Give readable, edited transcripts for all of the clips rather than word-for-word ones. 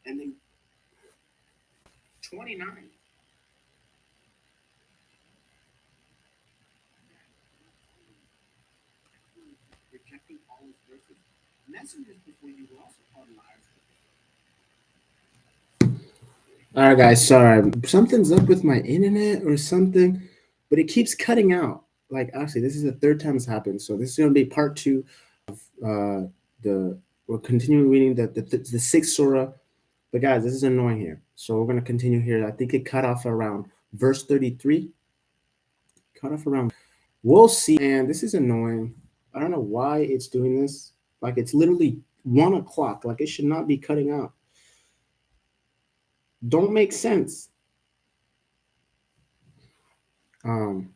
And then 29. Rejecting all his verses. Messengers before you were also called liars. All right, guys. Sorry, something's up with my internet or something, but it keeps cutting out. Like, actually, this is the third time it's happened. So this is going to be part two. The we're continuing reading the sixth surah. But guys, this is annoying here. So we're going to continue here. I think it cut off around verse 33. Cut off around. We'll see. And this is annoying. I don't know why it's doing this. Like, it's literally 1 o'clock. Like, it should not be cutting out. Don't make sense. Um,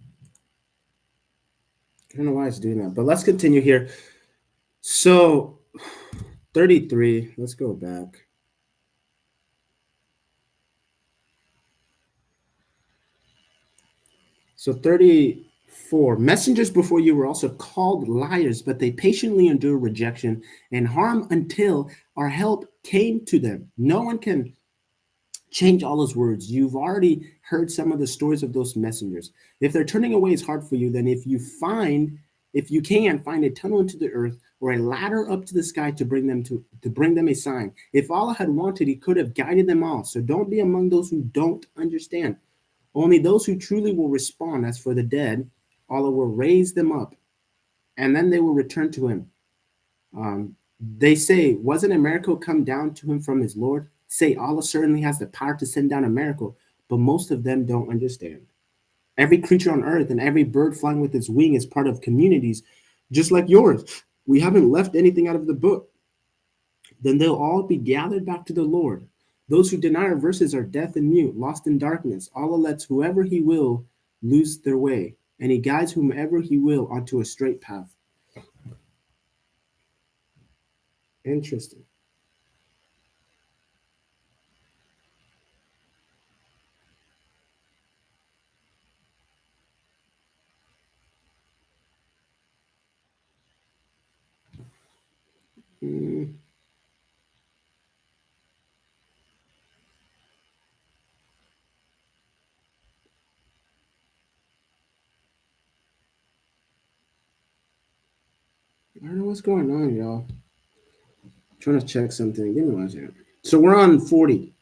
I don't know why it's doing that, but let's continue here. So, 33, let's go back. So, 34, messengers before you were also called liars, but they patiently endure rejection and harm until our help came to them. No one can change all those words. You've already heard some of the stories of those messengers. If they're turning away is hard for you, then if you can find a tunnel into the earth or a ladder up to the sky to bring them a sign. If Allah had wanted, He could have guided them all. So don't be among those who don't understand. Only those who truly will respond. As for the dead, Allah will raise them up, and then they will return to Him. They say, wasn't a miracle come down to him from his Lord? Say, Allah certainly has the power to send down a miracle, but most of them don't understand. Every creature on earth and every bird flying with its wing is part of communities just like yours. We haven't left anything out of the book. Then they'll all be gathered back to the Lord. Those who deny our verses are deaf and mute, lost in darkness. Allah lets whoever He will lose their way, and He guides whomever He will onto a straight path. Interesting. Mm, I don't know what's going on, y'all. Trying to check something. Give me one second. So we're on 40.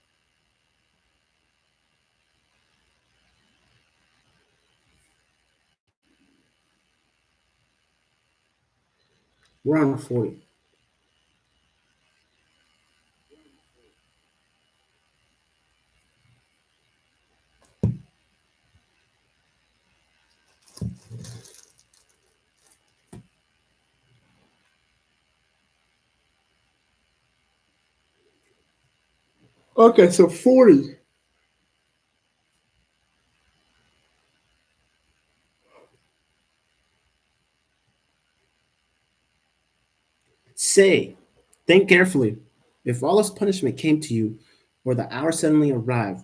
We're on 40. Okay, so 40. Say, think carefully. If Allah's punishment came to you, or the hour suddenly arrived,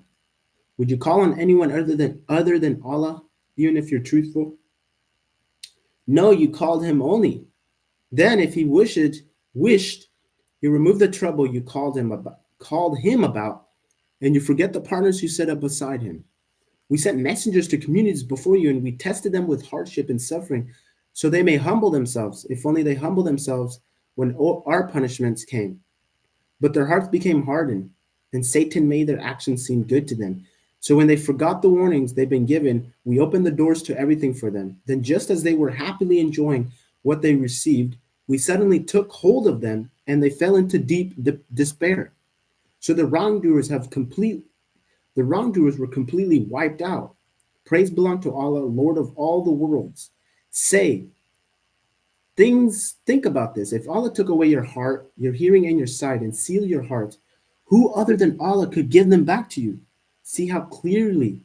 would you call on anyone other than Allah, even if you're truthful? No, you called Him only. Then, if He wished, He removed the trouble you called Him about, and you forget the partners you set up beside Him. We sent messengers to communities before you, and we tested them with hardship and suffering, so they may humble themselves. If only they humble themselves when our punishments came. But their hearts became hardened, and Satan made their actions seem good to them. So when they forgot the warnings they'd been given, we opened the doors to everything for them. Then, just as they were happily enjoying what they received, we suddenly took hold of them, and they fell into deep despair. So the wrongdoers were completely wiped out. Praise belong to Allah, Lord of all the worlds. Say, think about this. If Allah took away your heart, your hearing, and your sight, and seal your heart, who other than Allah could give them back to you? See how clearly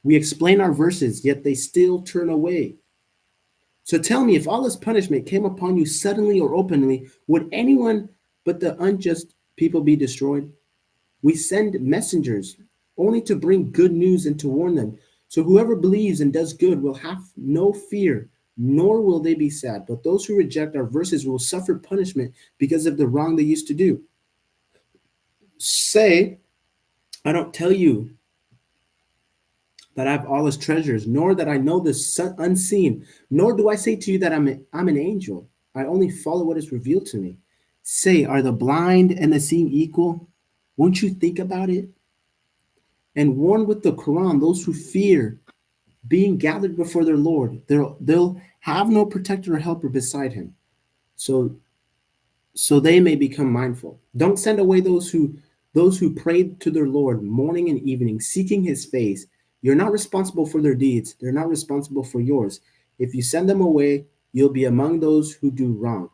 we explain our verses, yet they still turn away. So tell me, if Allah's punishment came upon you suddenly or openly, would anyone but the unjust people be destroyed? We send messengers only to bring good news and to warn them. So whoever believes and does good will have no fear, nor will they be sad. But those who reject our verses will suffer punishment because of the wrong they used to do. Say, I don't tell you that I have all his treasures, nor that I know the unseen, nor do I say to you that I'm an angel. I only follow what is revealed to me. Say, are the blind and the seeing equal? Won't you think about it? And warn with the Quran those who fear being gathered before their Lord. They'll have no protector or helper beside him. So so they may become mindful. Don't send away those who pray to their Lord morning and evening, seeking his face. You're not responsible for their deeds. They're not responsible for yours. If you send them away, you'll be among those who do wrong.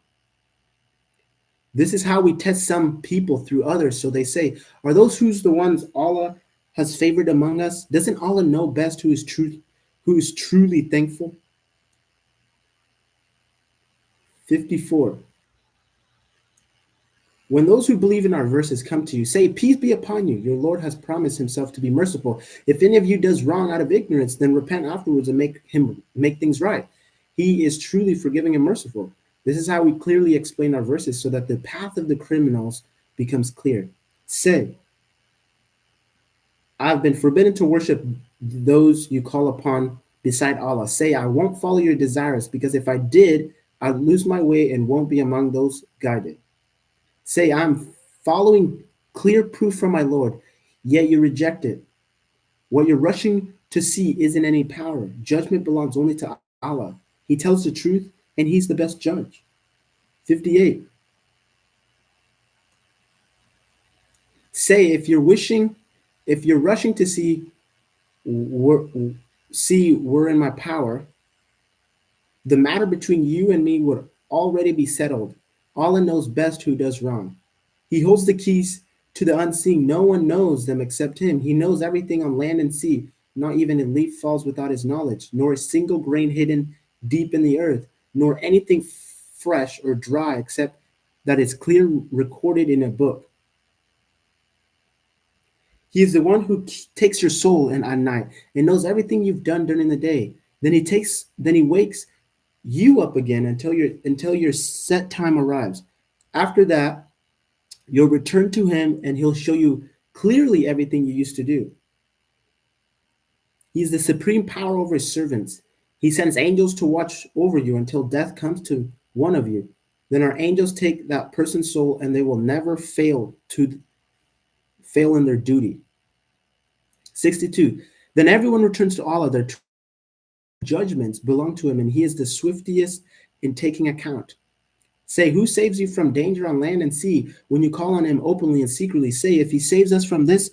This is how we test some people through others. So they say, are those who's the ones Allah has favored among us? Doesn't Allah know best who is truly thankful? 54. When those who believe in our verses come to you, say, peace be upon you. Your Lord has promised himself to be merciful. If any of you does wrong out of ignorance, then repent afterwards and make things right. He is truly forgiving and merciful. This is how we clearly explain our verses so that the path of the criminals becomes clear. Say, I've been forbidden to worship those you call upon beside Allah. Say, I won't follow your desires, because if I did, I'd lose my way and won't be among those guided. Say, I'm following clear proof from my Lord, yet you reject it. What you're rushing to see isn't any power. Judgment belongs only to Allah. He tells the truth, and he's the best judge. 58. Say, if you're rushing to we're in my power, the matter between you and me would already be settled. Allah knows best who does wrong. He holds the keys to the unseen. No one knows them except him. He knows everything on land and sea. Not even a leaf falls without his knowledge, nor a single grain hidden deep in the earth, nor anything fresh or dry except that is clear recorded in a book. He is the one who takes your soul at night and knows everything you've done during the day. Then he wakes you up again until your set time arrives. After that, you'll return to him and he'll show you clearly everything you used to do. He's the supreme power over his servants. He sends angels to watch over you until death comes to one of you. Then our angels take that person's soul and they will never fail in their duty. 62. Then everyone returns to Allah. Their judgments belong to him, and he is the swiftest in taking account. Say, who saves you from danger on land and sea when you call on him openly and secretly? Say, if he saves us from this,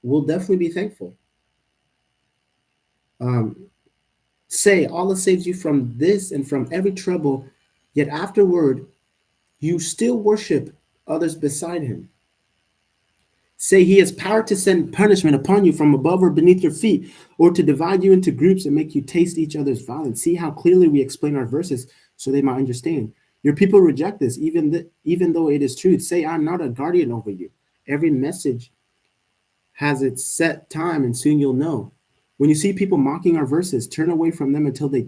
we'll definitely be thankful. Say, Allah saves you from this and from every trouble, yet afterward, you still worship others beside him. Say, he has power to send punishment upon you from above or beneath your feet, or to divide you into groups and make you taste each other's violence. See how clearly we explain our verses so they might understand. Your people reject this, even though it is truth. Say, I'm not a guardian over you. Every message has its set time, and soon you'll know. When you see people mocking our verses, turn away from them until they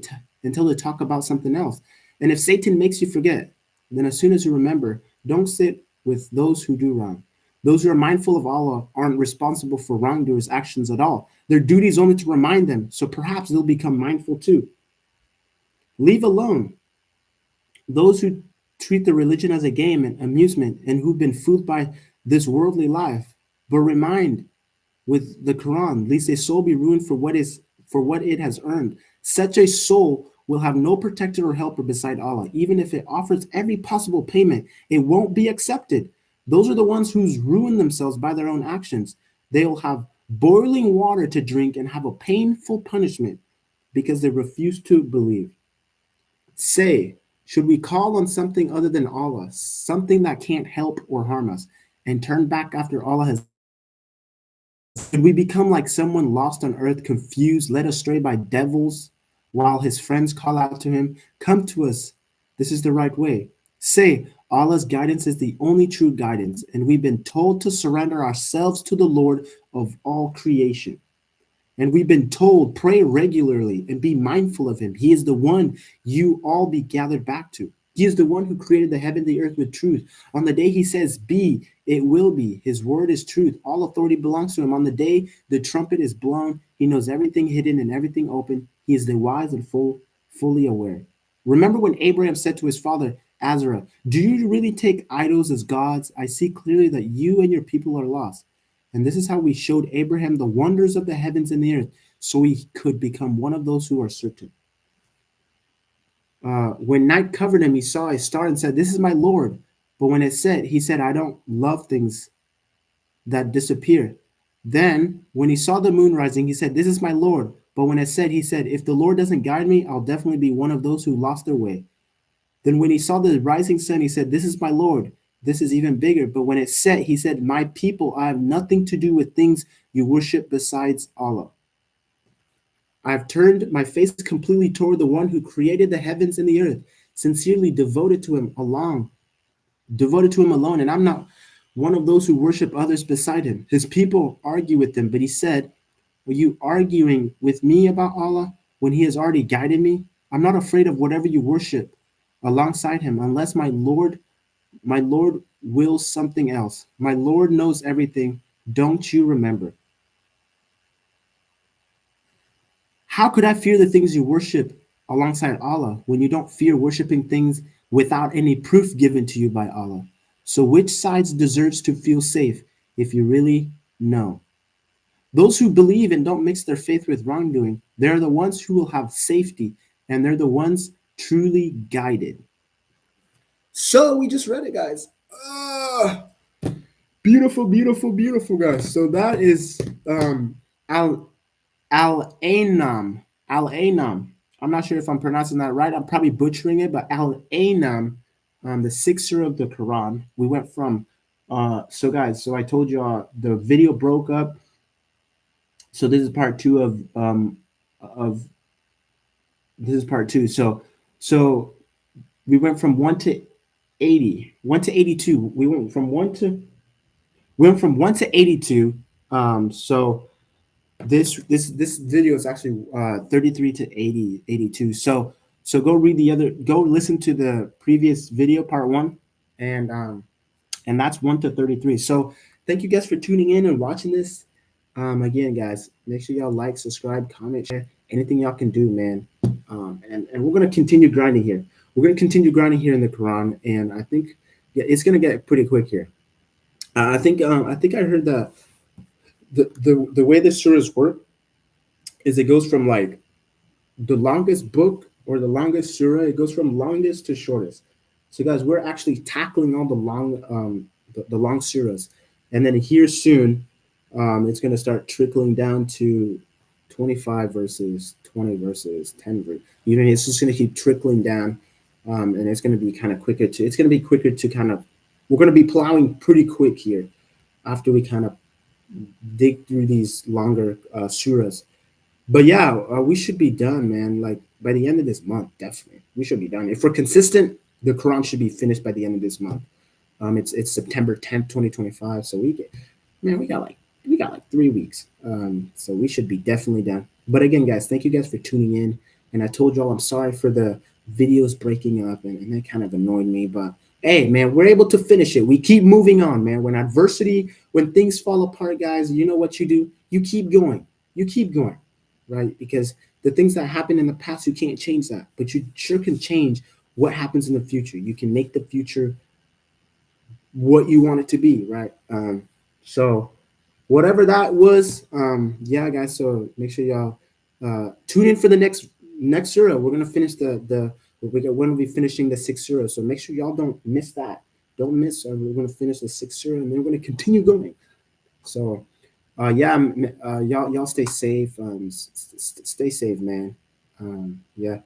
talk about something else. And if Satan makes you forget, then as soon as you remember, don't sit with those who do wrong. Those who are mindful of Allah aren't responsible for wrongdoers' actions at all. Their duty is only to remind them, so perhaps they'll become mindful too. Leave alone those who treat the religion as a game and amusement and who've been fooled by this worldly life, but remind with the Quran, lest a soul be ruined for what it has earned. Such a soul will have no protector or helper beside Allah. Even if it offers every possible payment, it won't be accepted. Those are the ones who's ruined themselves by their own actions. They'll have boiling water to drink and have a painful punishment because they refuse to believe. Say, should we call on something other than Allah, something that can't help or harm us, and turn back after Allah has? Should we become like someone lost on earth, confused, led astray by devils, while his friends call out to him, come to us, this is the right way? Say, Allah's guidance is the only true guidance, and we've been told to surrender ourselves to the Lord of all creation. And we've been told, pray regularly and be mindful of him. He is the one you all be gathered back to. He is the one who created the heaven and the earth with truth. On the day he says, be, It will be. His word is truth. All authority belongs to him. On the day the trumpet is blown, he knows everything hidden and everything open. He is the wise and fully aware. Remember when Abraham said to his father, Azarah, do you really take idols as gods? I see clearly that you and your people are lost. And this is how we showed Abraham the wonders of the heavens and the earth, so he could become one of those who are certain. When night covered him, he saw a star and said, this is my Lord. But when it said, he said, I don't love things that disappear. Then, when he saw the moon rising, he said, this is my Lord. But when it said, he said, if the Lord doesn't guide me, I'll definitely be one of those who lost their way. Then, when he saw the rising sun, he said, this is my Lord. This is even bigger. But when it set, he said, my people, I have nothing to do with things you worship besides Allah. I have turned my face completely toward the one who created the heavens and the earth, sincerely devoted to him alone, and I'm not one of those who worship others beside him. His people argue with him, but he said, are you arguing with me about Allah when he has already guided me? I'm not afraid of whatever you worship alongside him, unless my Lord wills something else. My Lord knows everything. Don't you remember? How could I fear the things you worship alongside Allah when you don't fear worshiping things without any proof given to you by Allah? So which side deserves to feel safe if you really know? Those who believe and don't mix their faith with wrongdoing, they're the ones who will have safety, and they're the ones truly guided. So we just read it, guys. Beautiful, beautiful, beautiful, guys. So that is Al Anam. Al Anam. I'm not sure if I'm pronouncing that right. I'm probably butchering it, but Al Anam, the sixth surah of the Quran. We went from, so guys, so I told you the video broke up. So this is part two of this is part two. So we went from 1 to 82. We went from 1 to 82. So this video is actually 33 to 82. So go listen to the previous video, part one, and that's 1 to 33. So thank you guys for tuning in and watching this. Again, guys, make sure y'all like, subscribe, comment, share, anything y'all can do, man. And we're gonna continue grinding here. We're gonna continue grinding here in the Quran, and I think it's gonna get pretty quick here. I think I heard that the way the surahs work is it goes from like the longest book or the longest surah. It goes from longest to shortest. So guys, we're actually tackling all the long surahs, and then here soon, it's going to start trickling down to 25 verses, 20 verses, 10 verses. It's just going to keep trickling down, and it's going to be kind of quicker to. It's going to be quicker to kind of. We're going to be plowing pretty quick here, after we kind of dig through these longer surahs. But yeah, we should be done, man. Like by the end of this month, definitely we should be done. If we're consistent, the Quran should be finished by the end of this month. It's September 10th, 2025. So we got like 3 weeks. So we should be definitely done. But again, guys, thank you guys for tuning in. And I told y'all I'm sorry for the videos breaking up, and that kind of annoyed me. But hey, man, we're able to finish it. We keep moving on, man. When things fall apart, guys, you know what you do? You keep going. You keep going, right? Because the things that happened in the past, you can't change that. But you sure can change what happens in the future. You can make the future what you want it to be, right? So whatever that was, yeah, guys. So make sure y'all tune in for the next surah. We're gonna finish we're gonna be finishing the sixth surah. So make sure y'all don't miss that. Don't miss. We're gonna finish the sixth surah, and then we're gonna continue going. So, yeah, y'all stay safe. Stay safe, man. Yeah.